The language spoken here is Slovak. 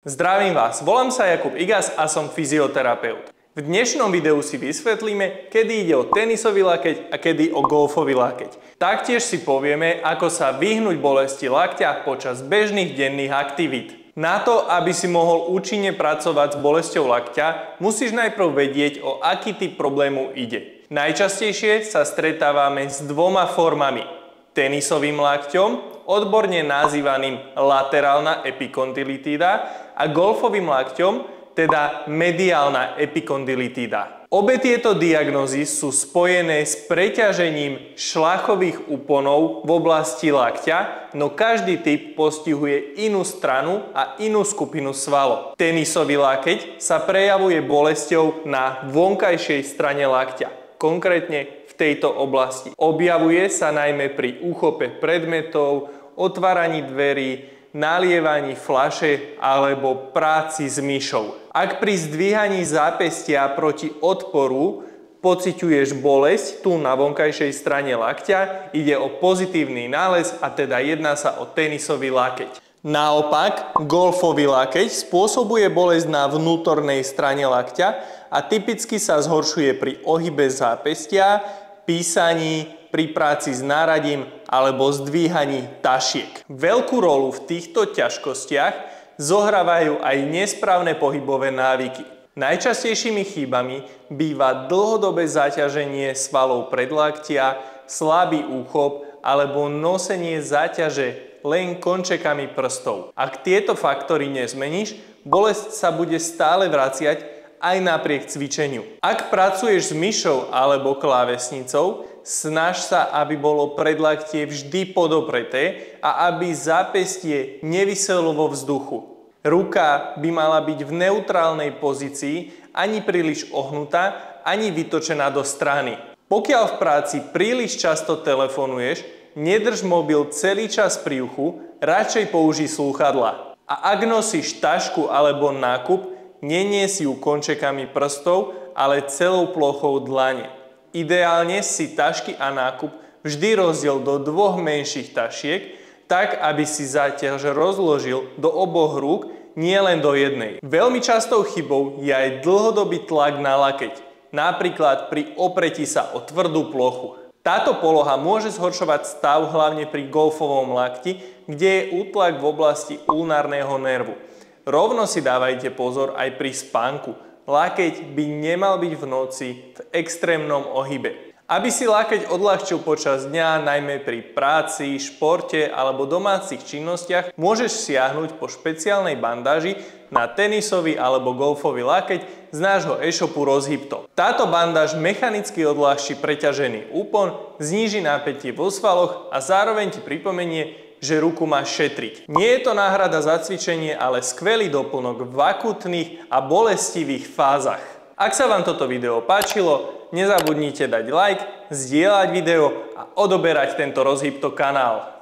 Zdravím vás, volám sa Jakub Igas a som fyzioterapeut. V dnešnom videu si vysvetlíme, kedy ide o tenisový lakeť a kedy o golfový lakeť. Taktiež si povieme, ako sa vyhnúť bolesti lakťa počas bežných denných aktivít. Na to, aby si mohol účinne pracovať s bolesťou lakťa, musíš najprv vedieť, o aký typ problému ide. Najčastejšie sa stretávame s dvoma formami. Tenisovým lakťom, odborne nazývaným laterálna epikondylitída, a golfovým lakťom, teda mediálna epikondylitída. Obe tieto diagnózy sú spojené s preťažením šľachových úponov v oblasti lakťa, no každý typ postihuje inú stranu a inú skupinu svalov. Tenisový lakeť sa prejavuje bolesťou na vonkajšej strane lakťa, konkrétne v tejto oblasti. Objavuje sa najmä pri úchope predmetov, otváraní dverí, nalievaní fľaše alebo práci s myšou. Ak pri zdvíhaní zápestia proti odporu pociťuješ bolesť tu na vonkajšej strane lakťa, ide o pozitívny nález a teda jedná sa o tenisový lakeť. Naopak, golfový lakeť spôsobuje bolesť na vnútornej strane lakťa a typicky sa zhoršuje pri ohybe zápestia, písaní, pri práci s náradím alebo zdvíhaní tašiek. Veľkú rolu v týchto ťažkostiach zohrávajú aj nesprávne pohybové návyky. Najčastejšími chybami býva dlhodobé zaťaženie svalov predlaktia, slabý úchop alebo nosenie záťaže len končekami prstov. Ak tieto faktory nezmeníš, bolesť sa bude stále vraciať aj napriek cvičeniu. Ak pracuješ s myšou alebo klávesnicou, snaž sa, aby bolo predlaktie vždy podopreté a aby zápestie neviselo vo vzduchu. Ruka by mala byť v neutrálnej pozícii, ani príliš ohnutá, ani vytočená do strany. Pokiaľ v práci príliš často telefonuješ, nedrž mobil celý čas pri uchu, radšej použij slúchadlá. A ak nosíš tašku alebo nákup, nenies ju končekami prstov, ale celou plochou dlane. Ideálne si tašky a nákup vždy rozdiel do dvoch menších tašiek, tak aby si záťaž rozložil do oboch rúk, nie len do jednej. Veľmi častou chybou je aj dlhodobý tlak na lakeť, napríklad pri opretí sa o tvrdú plochu. Táto poloha môže zhoršovať stav hlavne pri golfovom lakti, kde je útlak v oblasti ulnárneho nervu. Rovno si dávajte pozor aj pri spánku. Lakeť by nemal byť v noci v extrémnom ohybe. Aby si lakeť odľahčil počas dňa, najmä pri práci, športe alebo domácich činnostiach, môžeš siahnuť po špeciálnej bandáži na tenisový alebo golfový lakeť z nášho e-shopu Rozhybto. Táto bandáž mechanicky odľahčí preťažený úpon, zníži napätie vo svaloch a zároveň ti pripomenie, že ruku máš šetriť. Nie je to náhrada za cvičenie, ale skvelý doplnok v akútnych a bolestivých fázach. Ak sa vám toto video páčilo, nezabudnite dať like, zdieľať video a odoberať tento Rozhybto kanál.